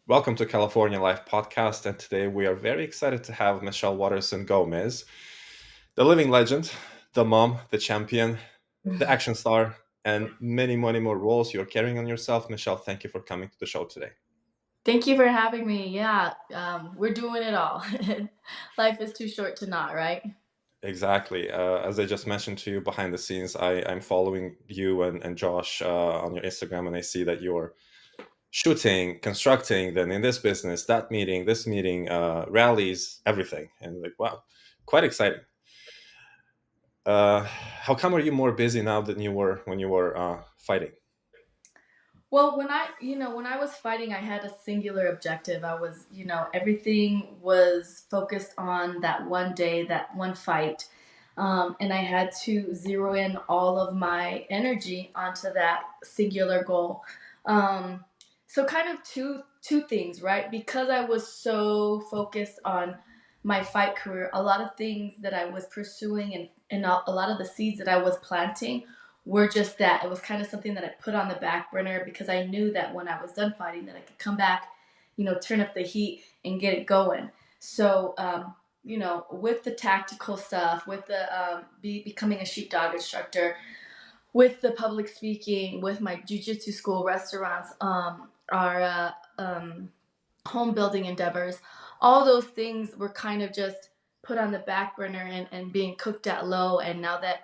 Welcome to California Life Podcast, and today we are very excited to have Michelle Waterson Gomez, the living legend, the mom, the champion, the action star, and many, many more roles you're carrying on yourself. Michelle, thank you for coming to the show today. Thank you for having me. Yeah, we're doing it all. Life is too short to not, right? Exactly. As I just mentioned to you behind the scenes, I'm following you and Josh on your Instagram, and I see that you're shooting, constructing, then in this business, that meeting, this meeting, rallies, everything. And like, wow, quite exciting. How come are you more busy now than you were when you were fighting? Well, when I was fighting, I had a singular objective. Everything was focused on that one day, that one fight. And I had to zero in all of my energy onto that singular goal. Um, so kind of two things, right? Because I was so focused on my fight career, a lot of things that I was pursuing and a lot of the seeds that I was planting were just that. It was kind of something that I put on the back burner because I knew that when I was done fighting that I could come back, turn up the heat and get it going. So, with the tactical stuff, with the becoming a sheepdog instructor, with the public speaking, with my jujitsu school, restaurants, our home building endeavors, all those things were kind of just put on the back burner and being cooked at low. And now that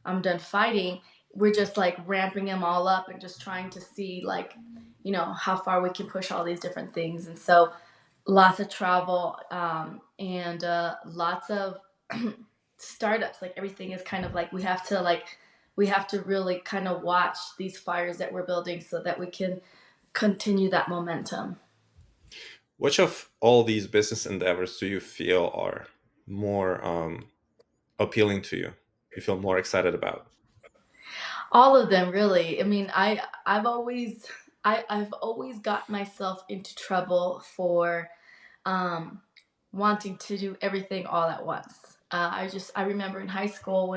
I'm done fighting, we're just like ramping them all up and just trying to see like, how far we can push all these different things. And so lots of travel and lots of startups. Like everything is kind of like we have to really kind of watch these fires that we're building so that we can continue that momentum. Which of all these business endeavors do you feel are more appealing to you? You feel more excited about? All of them, really. I mean, I've always got myself into trouble for um, wanting to do everything all at once. I remember in high school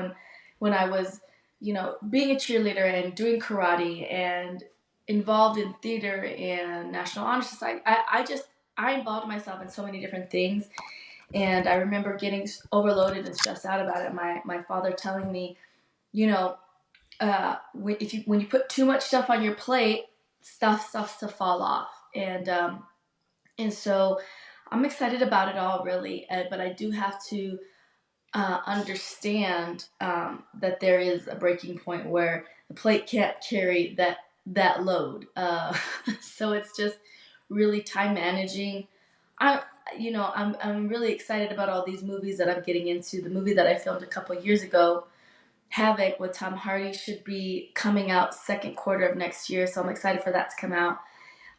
when I was, being a cheerleader and doing karate and involved in theater and National Honor Society. I involved myself in so many different things, and I remember getting overloaded and stressed out about it. My father telling me, you know, when you put too much stuff on your plate, stuff starts to fall off, and so I'm excited about it all, really. But I do have to understand that there is a breaking point where the plate can't carry that load. So it's just really time managing. I I'm really excited about all these movies that I'm getting into. The movie that I filmed a couple years ago, Havoc with Tom Hardy, should be coming out second quarter of next year, so I'm excited for that to come out.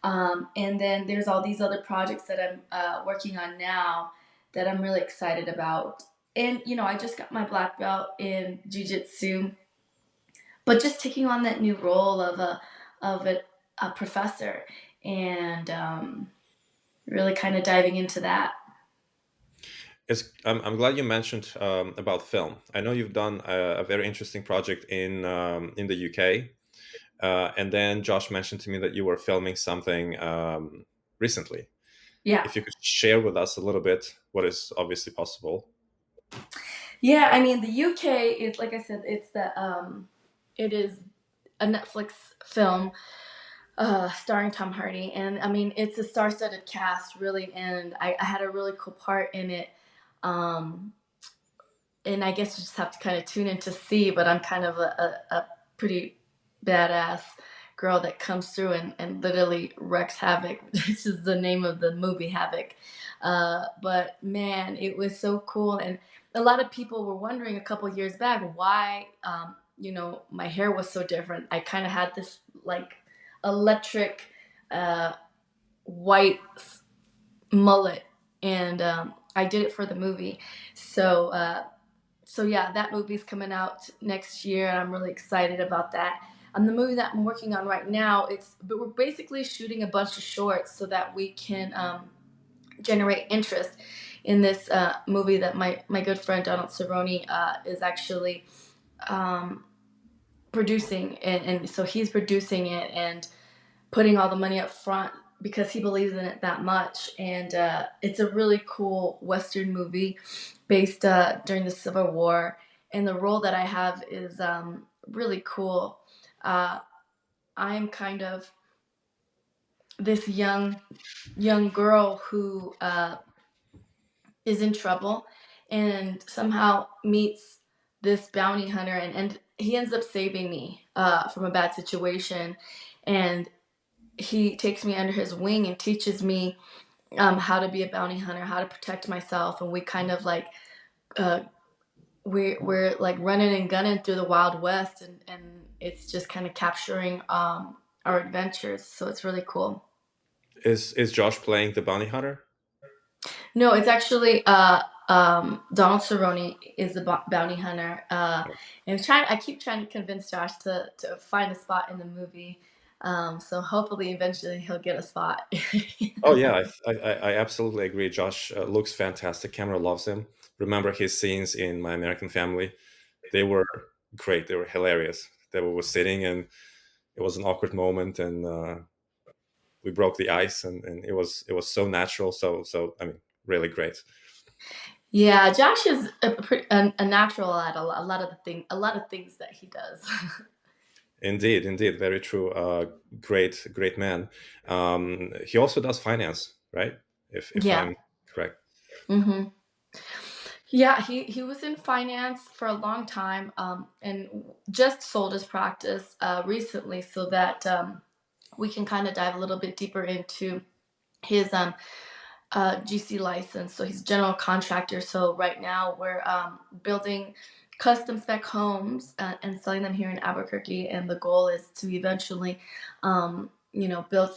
And then there's all these other projects that I'm working on now that I'm really excited about. And I just got my black belt in jujitsu, but just taking on that new role of a professor and really kind of diving into that. I'm glad you mentioned about film. I know you've done a very interesting project in the UK, and then Josh mentioned to me that you were filming something recently. Yeah. If you could share with us a little bit what is obviously possible. Yeah, I mean the UK is, like I said, it is a Netflix film starring Tom Hardy, and I mean it's a star-studded cast, really, and I had a really cool part in it. Um, and I guess you just have to kind of tune in to see, but I'm kind of a pretty badass girl that comes through and literally wrecks havoc, which is the name of the movie, Havoc. But man, it was so cool. And a lot of people were wondering a couple years back why, my hair was so different. I kind of had this like electric uh, white mullet, and I did it for the movie. So, so yeah, that movie's coming out next year, and I'm really excited about that. And the movie that I'm working on right now, but we're basically shooting a bunch of shorts so that we can generate interest in this movie that my good friend Donald Cerrone is actually um, producing, and so he's producing it and putting all the money up front because he believes in it that much. And it's a really cool Western movie based during the Civil War. And the role that I have is really cool. Uh, I'm kind of this young girl who is in trouble and somehow meets this bounty hunter, and he ends up saving me from a bad situation. And he takes me under his wing and teaches me how to be a bounty hunter, how to protect myself. And we kind of like uh, we're like running and gunning through the Wild West, and it's just kind of capturing our adventures. So it's really cool. Is Josh playing the bounty hunter? No, it's actually Donald Cerrone is the bounty hunter, and trying. I keep trying to convince Josh to find a spot in the movie. So hopefully, eventually, he'll get a spot. Oh yeah, I absolutely agree. Josh looks fantastic. Camera loves him. Remember his scenes in My American Family? They were great. They were hilarious. They were sitting, and it was an awkward moment, and we broke the ice, and it was so natural. So I mean, really great. Yeah, Josh is a natural at a lot of a lot of things that he does. Indeed, indeed, very true. Great man. He also does finance, right? If Yeah. I'm correct. hmm Yeah, he was in finance for a long time, and just sold his practice recently, so that we can kind of dive a little bit deeper into his GC license. So he's a general contractor. So right now we're building custom spec homes and selling them here in Albuquerque, and the goal is to eventually, build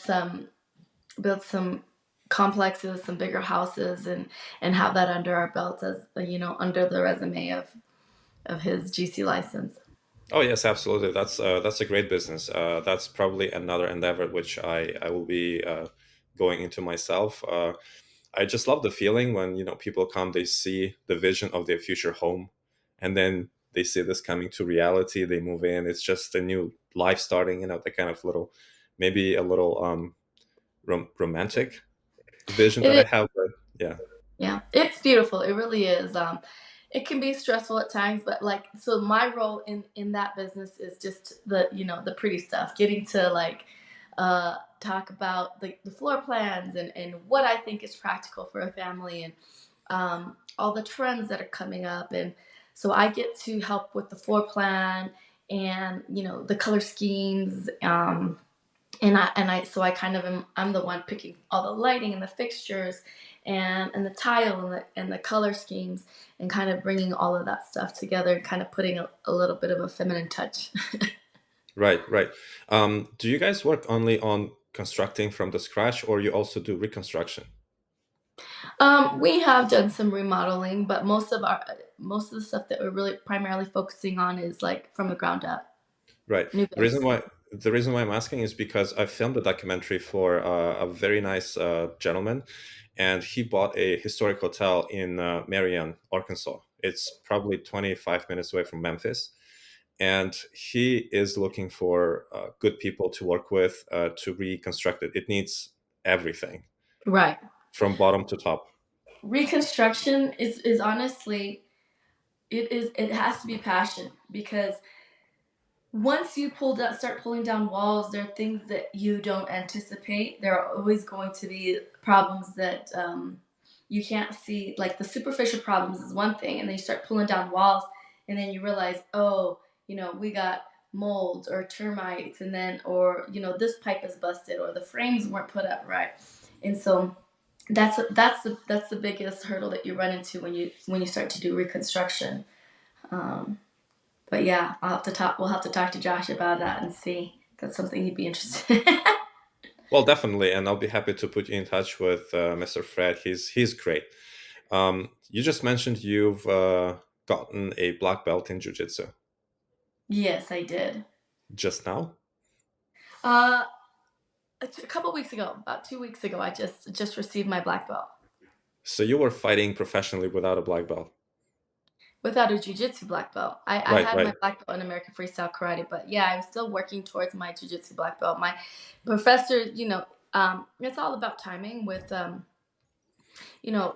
some complexes, some bigger houses, and have that under our belt as under the resume of his GC license. Oh yes, absolutely. That's a great business. That's probably another endeavor which I will be going into myself. I just love the feeling when people come, they see the vision of their future home, and then they see this coming to reality. They move in. It's just a new life starting. The kind of little, maybe a little romantic vision It that I is. have. But yeah, Yeah, it's beautiful. It really is. It can be stressful at times, but like, so my role in that business is just the pretty stuff, getting to like talk about the floor plans and what I think is practical for a family, and all the trends that are coming up. And so I get to help with the floor plan and the color schemes. And I so I kind of I'm the one picking all the lighting and the fixtures and the tile and the color schemes, and kind of bringing all of that stuff together and kind of putting a little bit of a feminine touch. right, right. Do you guys work only on constructing from the scratch, or you also do reconstruction? We have done some remodeling, but most of the stuff that we're really primarily focusing on is like from the ground up, Right. new The reason builds. why the reason why I'm asking is because I filmed a documentary for a very nice gentleman, and he bought a historic hotel in Marion, Arkansas. It's probably 25 minutes away from Memphis, and he is looking for good people to work with to reconstruct it. It needs everything Right. from bottom to top. Reconstruction is honestly, it has to be passion, because once you start pulling down walls, there are things that you don't anticipate. There are always going to be problems that you can't see. Like the superficial problems is one thing, and then you start pulling down walls, and then you realize, oh, we got mold or termites, and then or this pipe is busted or the frames weren't put up right, and so that's the biggest hurdle that you run into when you start to do reconstruction. Um, but yeah, I'll have to talk. We'll have to talk to Josh about that and see if that's something he'd be interested in. Well, definitely, and I'll be happy to put you in touch with Mr. Fred. He's great. You just mentioned you've gotten a black belt in jiu-jitsu Yes, I did. just now. Uh, a couple weeks ago, about 2 weeks ago, I just received my black belt So you were fighting professionally without a black belt. without a jujitsu black belt. I Right, had right. my black belt in American Freestyle Karate, but yeah, I'm still working towards my jujitsu black belt. My professor, it's all about timing with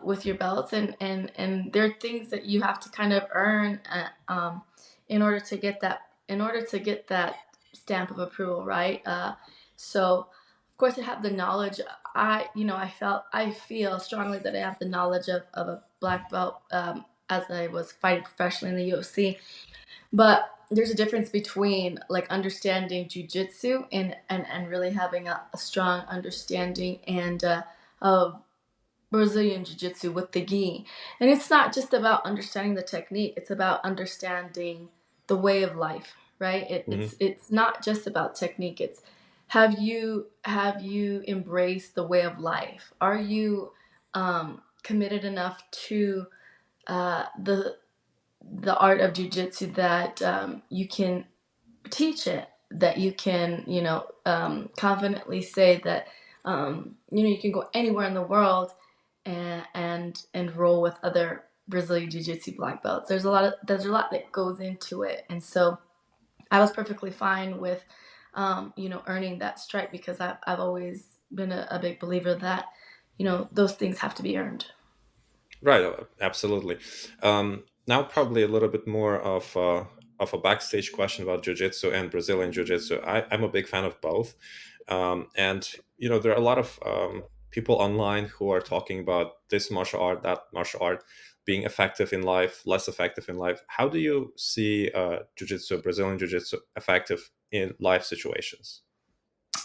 with your belts, and there are things that you have to kind of earn in order to get that stamp of approval, right? So of course I have the knowledge. I feel strongly that I have the knowledge of a black belt, as I was fighting professionally in the UFC. But there's a difference between like understanding jujitsu and really having a strong understanding and of Brazilian Jiu Jitsu with the gi. And it's not just about understanding the technique, it's about understanding the way of life, right? Hmm. It's not just about technique. It's have you embraced the way of life? Are you committed enough to the art of jujitsu that you can teach it, that you can, confidently say that, you can go anywhere in the world and roll with other Brazilian Jiu Jitsu black belts. There's a lot that goes into it, and so I was perfectly fine with, earning that stripe because I've always been a big believer that, those things have to be earned. Right, absolutely. Now, probably a little bit more of a backstage question about jiu-jitsu and Brazilian jiu-jitsu. I'm a big fan of both, and there are a lot of people online who are talking about this martial art, that martial art, being effective in life, less effective in life. How do you see jiu-jitsu, Brazilian jiu-jitsu, effective in life situations?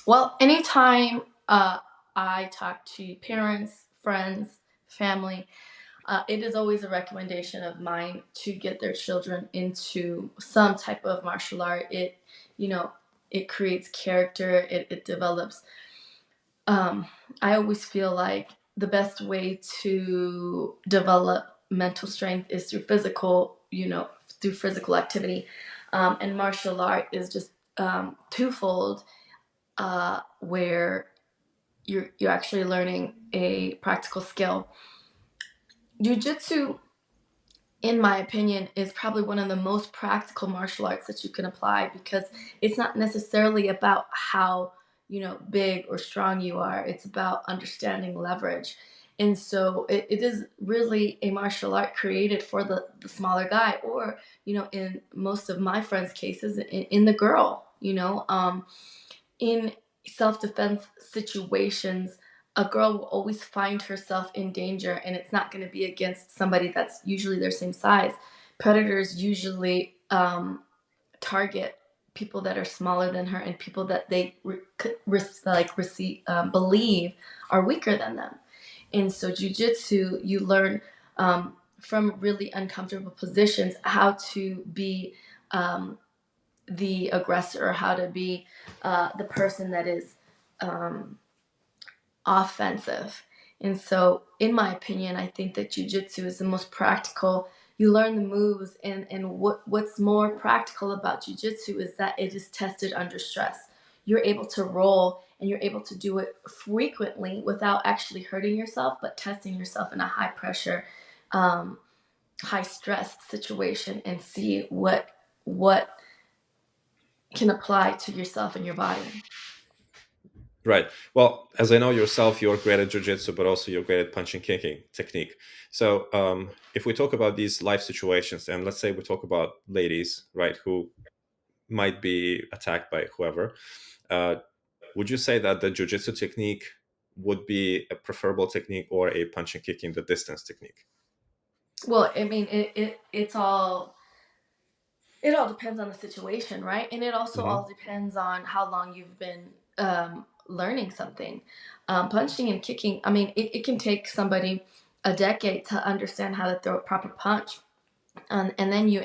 Well, anytime I talk to parents, friends, family, it is always a recommendation of mine to get their children into some type of martial art. You know, it creates character. It develops. I always feel like the best way to develop mental strength is through physical activity, and martial art is just twofold, where you're actually learning a practical skill. Jiu-jitsu, in my opinion, is probably one of the most practical martial arts that you can apply because it's not necessarily about how, big or strong you are. It's about understanding leverage. And so it is really a martial art created for the smaller guy, or, in most of my friends' cases, in the girl, in self defense situations, a girl will always find herself in danger, and it's not going to be against somebody that's usually their same size. Predators usually target people that are smaller than her and people that they believe are weaker than them. And so, jujitsu, you learn from really uncomfortable positions how to be the aggressor, or how to be the person that is um, offensive. And so, in my opinion, I think that jujitsu is the most practical. You learn the moves, and what's more practical about jujitsu is that it is tested under stress. You're able to roll and you're able to do it frequently without actually hurting yourself, but testing yourself in a high pressure, um, high stress situation, and see what can apply to yourself and your body. Right. Well, as I know yourself, you're great at jiu-jitsu, but also you're great at punching kicking technique. So, if we talk about these life situations, and let's say we talk about ladies, right, who might be attacked by whoever, uh, would you say that the jiu-jitsu technique would be a preferable technique, or a punching kicking the distance technique? Well, I mean, it all depends on the situation, right? And it also all Hmm. depends on how long you've been learning something. Punching and kicking, I mean, it can take somebody a decade to understand how to throw a proper punch. And then you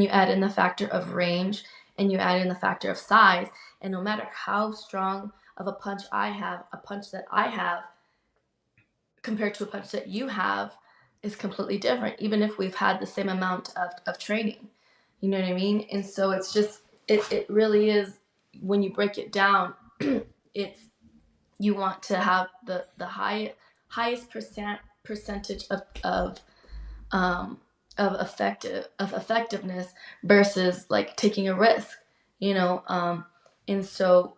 add in the factor of range, and you add in the factor of size. And no matter how strong of a punch I have, a punch that I have compared to a punch that you have is completely different, even if we've had the same amount of training. You know what I mean? And so it's just, it really is, when you break it down, it's, you want to have highest percentage um, of effectiveness versus like taking a risk, you know. And so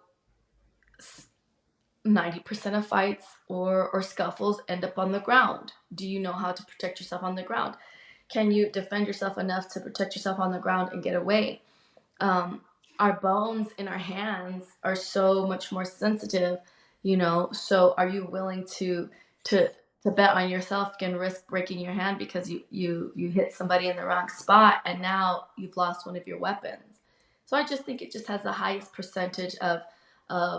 90% of fights or scuffles end up on the ground. Do you know how to protect yourself on the ground? Can you defend yourself enough to protect yourself on the ground and get away? um, our bones in our hands are so much more sensitive, so are you willing to to bet on yourself and risk breaking your hand because you hit somebody in the wrong spot and now you've lost one of your weapons? So I just think it just has the highest percentage of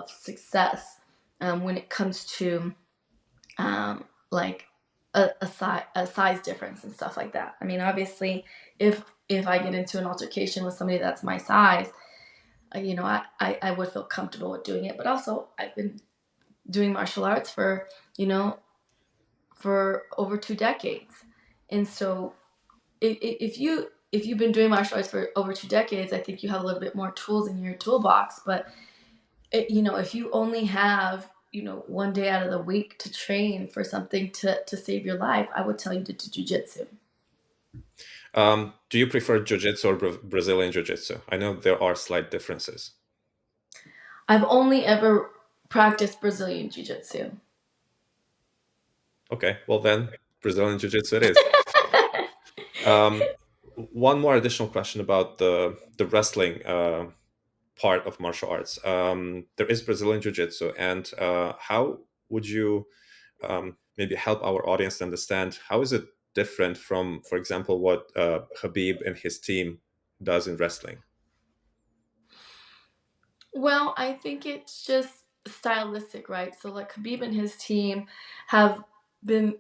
success when it comes to like a size difference and stuff like that. I mean, obviously, if I get into an altercation with somebody that's my size, I would feel comfortable with doing it. But also, I've been doing martial arts for over 2 decades, and so if you've been doing martial arts for over 2 decades, I think you have a little bit more tools in your toolbox. But if you only have one day out of the week to train for something to save your life, I would tell you to do jujitsu. Do you prefer jiu-jitsu or Brazilian jiu-jitsu? I know there are slight differences. I've only ever practiced Brazilian jiu-jitsu. Okay, well then, Brazilian jiu-jitsu it is. One more additional question about the wrestling part of martial arts. There is Brazilian jiu-jitsu, and how would you maybe help our audience to understand how is it different from, for example, what Habib and his team does in wrestling? Well, I think it's just stylistic, right? So like Khabib and his team have been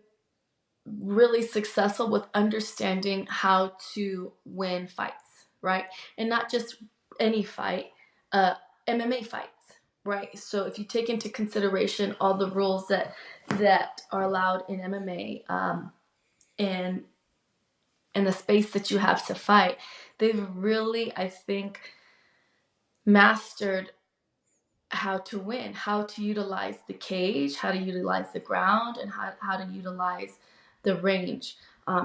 really successful with understanding how to win fights, right? And not just any fight, uh, MMA fights, right? So if you take into consideration all the rules that are allowed in MMA, and the space that you have to fight, they've really, I think, mastered how to win, how to utilize the cage, how to utilize the ground, and how to utilize the range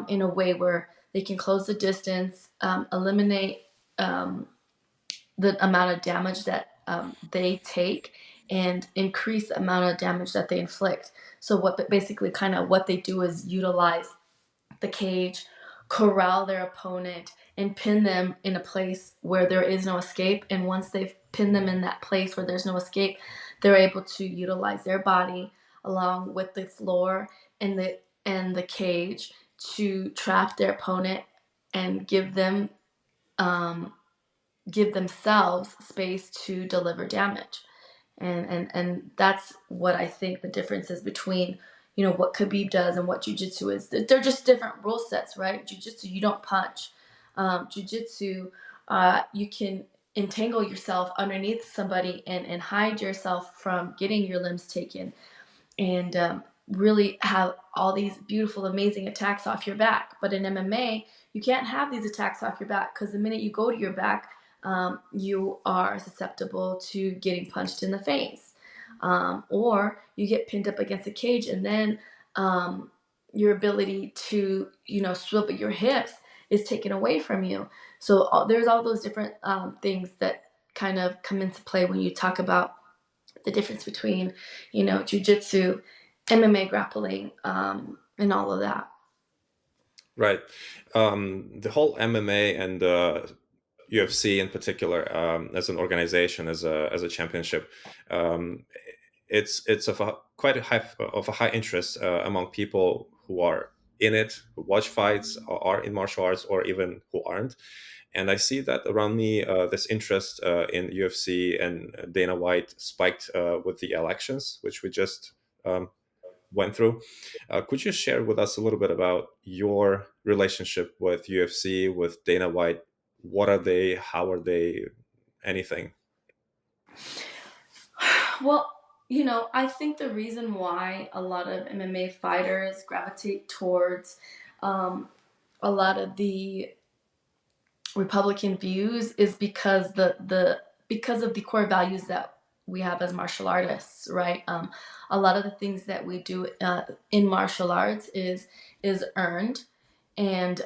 in a way where they can close the distance, eliminate the amount of damage that they take, and increase the amount of damage that they inflict. So what basically kind of what they do is utilize the cage, corral their opponent, and pin them in a place where there is no escape. And once they've pinned them in that place where there's no escape, they're able to utilize their body along with the floor and the cage to trap their opponent and um, give themselves space to deliver damage. And that's what I think the difference is between what Khabib does and what jujitsu is. They're just different rule sets, right? Jujitsu, you don't punch. Jujitsu, you can entangle yourself underneath somebody and hide yourself from getting your limbs taken, and really have all these beautiful, amazing attacks off your back. But in MMA, you can't have these attacks off your back because the minute you go to your back, you are susceptible to getting punched in the face, or you get pinned up against a cage, and then your ability to swivel your hips is taken away from you. So there's all those different things that kind of come into play when you talk about the difference between jujitsu, MMA grappling, and all of that. Right. The whole MMA and UFC in particular, as an organization, as a championship, um, it's of a high interest among people who are in it, who watch fights, or are in martial arts, or even who aren't. And I see that around me, this interest in UFC and Dana White spiked with the elections, which we just um, went through. Could you share with us a little bit about your relationship with UFC, with Dana White? What are they? How are they? Anything? Well, I think the reason why a lot of MMA fighters gravitate towards um, a lot of the Republican views is because of the core values that we have as martial artists, right? A lot of the things that we do in martial arts is earned, and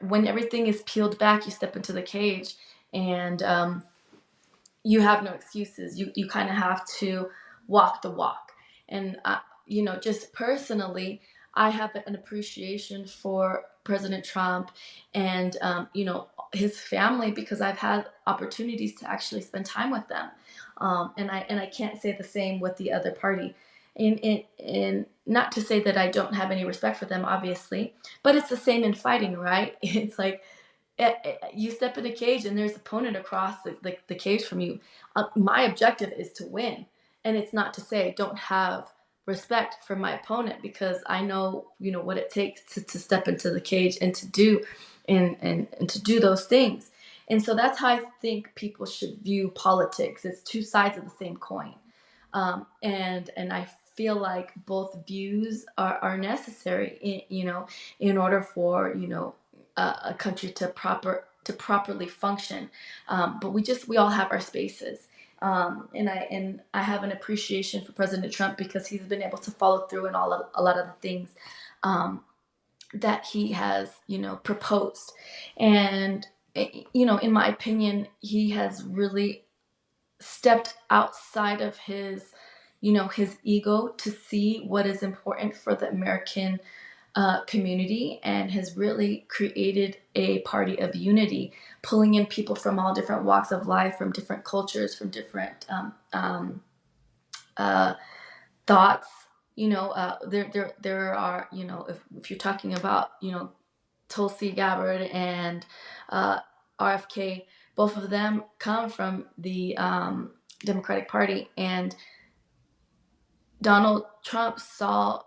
when everything is peeled back, you step into the cage, and you have no excuses. You kind of have to walk the walk. And just personally, I have an appreciation for President Trump and his family, because I've had opportunities to actually spend time with them, and I can't say the same with the other party. And not to say that I don't have any respect for them, obviously, but it's the same in fighting, right? It's like you step in a cage and there's an opponent across the cage from you. My objective is to win, and it's not to say I don't have respect for my opponent, because I know what it takes to step into the cage and to do and to do those things. And so that's how I think people should view politics. It's two sides of the same coin. And I feel like both views are necessary in order for a country to properly function. But we all have our spaces. And I have an appreciation for President Trump, because he's been able to follow through in a lot of the things that he has proposed. And in my opinion, he has really stepped outside of his ego to see what is important for the American community, and has really created a party of unity, pulling in people from all different walks of life, from different cultures, from different uh, thoughts. There are, if you're talking about Tulsi Gabbard and uh, RFK, both of them come from the Democratic Party, and Donald Trump saw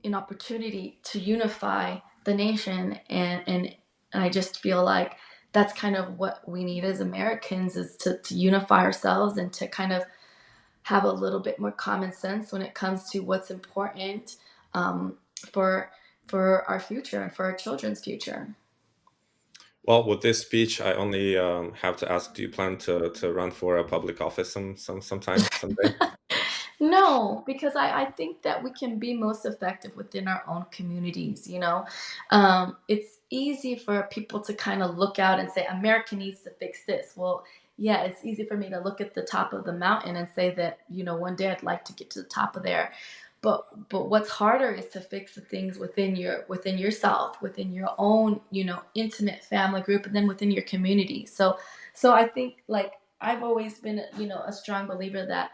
an opportunity to unify the nation, and I just feel like that's kind of what we need as Americans, is to unify ourselves and to kind of have a little bit more common sense when it comes to what's important for our future and for our children's future. Well, with this speech, I only have to ask: do you plan to run for a public office sometime someday? No, because I think that we can be most effective within our own communities. It's easy for people to kind of look out and say, America needs to fix this. Well, yeah, it's easy for me to look at the top of the mountain and say that, one day I'd like to get to the top of there. But what's harder is to fix the things within yourself, within your own, intimate family group, and then within your community. So I think, like, I've always been, a strong believer that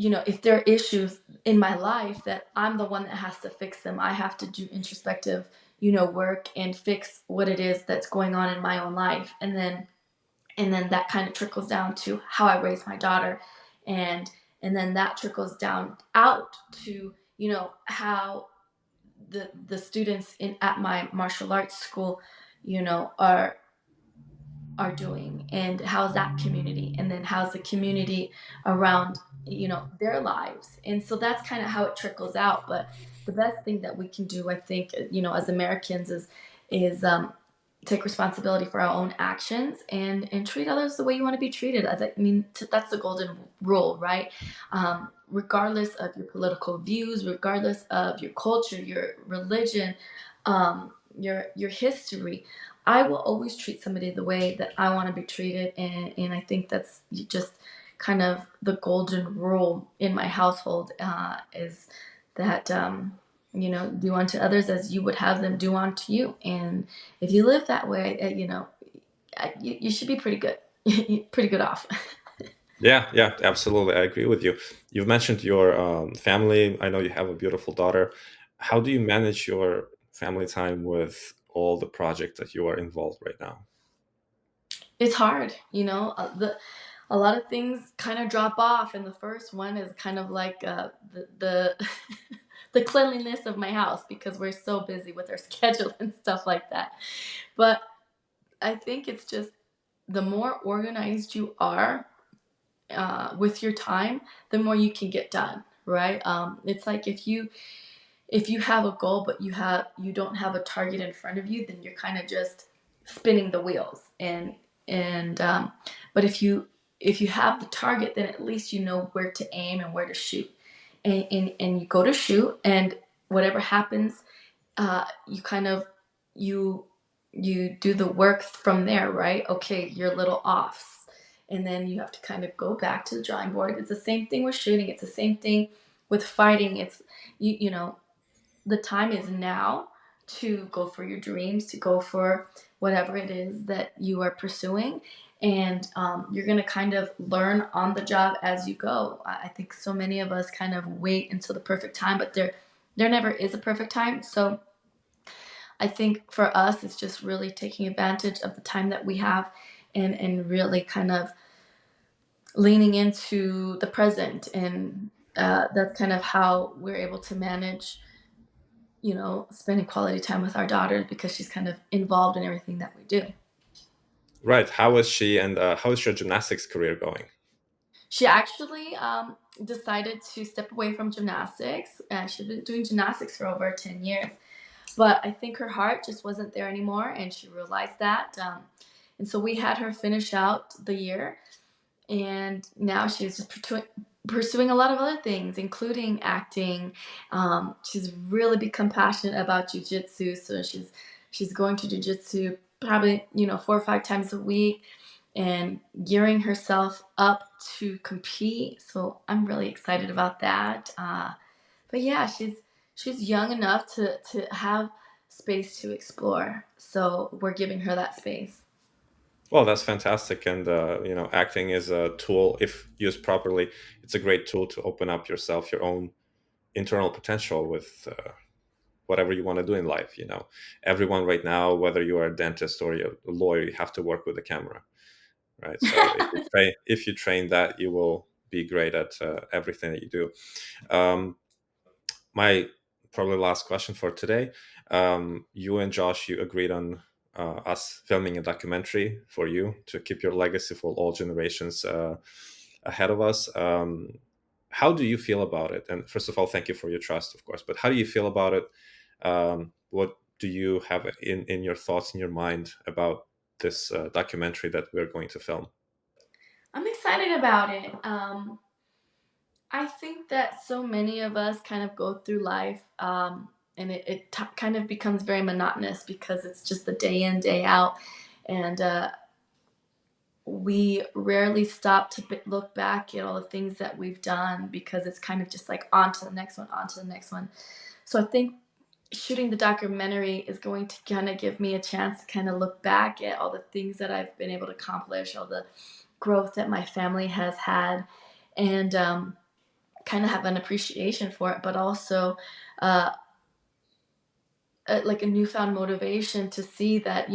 if there are issues in my life, that I'm the one that has to fix them. I have to do introspective, work and fix what it is that's going on in my own life. And then that kind of trickles down to how I raise my daughter. And then that trickles down out to, how the students at my martial arts school, are doing, and how's that community, and then how's the community around their lives. And so that's kind of how it trickles out. But the best thing that we can do, I think, as Americans, is take responsibility for our own actions, and treat others the way you want to be treated. I mean, that's the golden rule, right? Regardless of your political views, regardless of your culture, your religion, your history, I will always treat somebody the way that I want to be treated. And I think that's just kind of the golden rule in my household, is that, do unto others as you would have them do unto you. And if you live that way, you should be pretty good, pretty good off. Yeah, yeah, absolutely. I agree with you. You've mentioned your family. I know you have a beautiful daughter. How do you manage your family time with all the projects that you are involved right now? It's hard, a lot of things kind of drop off, and the first one is kind of like the the cleanliness of my house, because we're so busy with our schedule and stuff like that. But I think it's just, the more organized you are with your time, the more you can get done, right? It's like, if you have a goal but you don't have a target in front of you, then you're kind of just spinning the wheels. And but if you have the target, then at least you know where to aim and where to shoot. And you go to shoot, and whatever happens, you kind of you do the work from there, right? Okay, you're a little off, and then you have to kind of go back to the drawing board. It's the same thing with shooting. It's the same thing with fighting. It's you know the time is now to go for your dreams, to go for whatever it is that you are pursuing. And you're going to kind of learn on the job as you go. I think so many of us kind of wait until the perfect time, but there never is a perfect time. So I think for us, it's just really taking advantage of the time that we have, and really kind of leaning into the present. And that's kind of how we're able to manage, spending quality time with our daughter, because she's kind of involved in everything that we do. Right. How is she, and how is your gymnastics career going? She actually decided to step away from gymnastics. She's been doing gymnastics for over 10 years, but I think her heart just wasn't there anymore, and she realized that. And so we had her finish out the year, and now she's just pursuing a lot of other things, including acting. She's really become passionate about jujitsu, so she's going to jujitsu probably 4 or 5 times a week, and gearing herself up to compete. So I'm really excited about that. But yeah, she's young enough to have space to explore. So we're giving her that space. Well, that's fantastic. And, acting is a tool, if used properly. It's a great tool to open up yourself, your own internal potential with whatever you want to do in life. Everyone right now, whether you are a dentist or you're a lawyer, you have to work with the camera, right? So if you train that, you will be great at everything that you do. My probably last question for today. You and Josh, you agreed on us filming a documentary for you to keep your legacy for all generations ahead of us. How do you feel about it? And first of all, thank you for your trust, of course. But how do you feel about it? What do you have in your thoughts, in your mind about this documentary that we're going to film? I'm excited about it. I think that so many of us kind of go through life, and it kind of becomes very monotonous because it's just the day in, day out. And we rarely stop to look back at all the things that we've done, because it's kind of just like on to the next one, on to the next one. So I think shooting the documentary is going to kind of give me a chance to kind of look back at all the things that I've been able to accomplish, all the growth that my family has had, and kind of have an appreciation for it, but also uh, like a newfound motivation to see that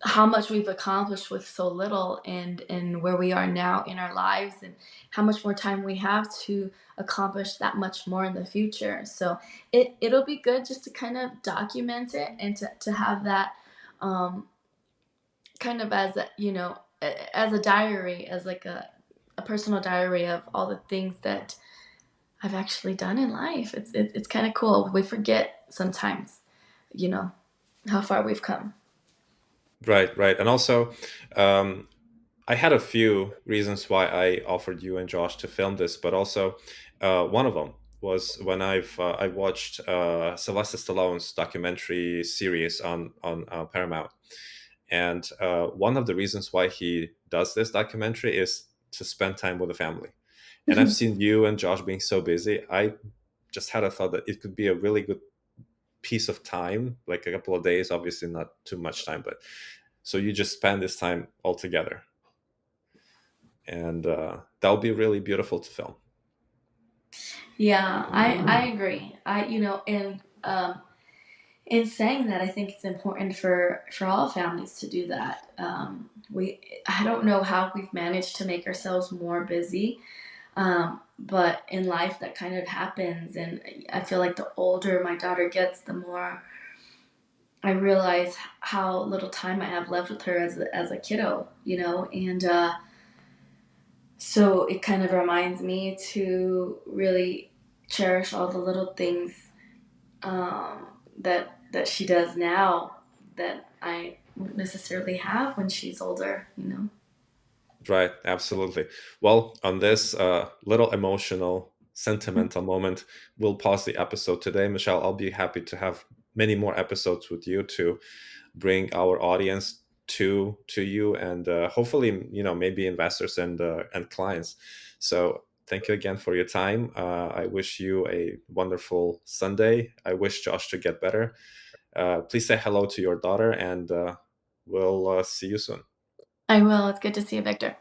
how much we've accomplished with so little, and where we are now in our lives, and how much more time we have to accomplish that much more in the future. So it'll be good just to kind of document it, and to have that um, kind of as a as a diary, as like a personal diary of all the things that I've actually done in life. It's kind of cool. We forget sometimes, you know, how far we've come. Right, right. And also, um, I had a few reasons why I offered you and Josh to film this, but also one of them was when I watched Sylvester Stallone's documentary series on Paramount, and one of the reasons why he does this documentary is to spend time with the family. And I've seen you and Josh being so busy. I just had a thought that it could be a really good piece of time, like a couple of days, obviously not too much time, but so you just spend this time all together, and that'll be really beautiful to film. Yeah, I agree. And in saying that, I think it's important for all families to do that. We I don't know how we've managed to make ourselves more busy, but in life that kind of happens, and I feel like the older my daughter gets, the more I realize how little time I have left with her as a kiddo, and so it kind of reminds me to really cherish all the little things that she does now that I won't necessarily have when she's older. Right, absolutely. Well, on this little emotional, sentimental moment, we'll pause the episode today. Michelle, I'll be happy to have many more episodes with you to bring our audience to you, and hopefully, maybe investors and clients. So thank you again for your time. I wish you a wonderful Sunday. I wish Josh to get better. Please say hello to your daughter, and we'll see you soon. I will. It's good to see you, Victor.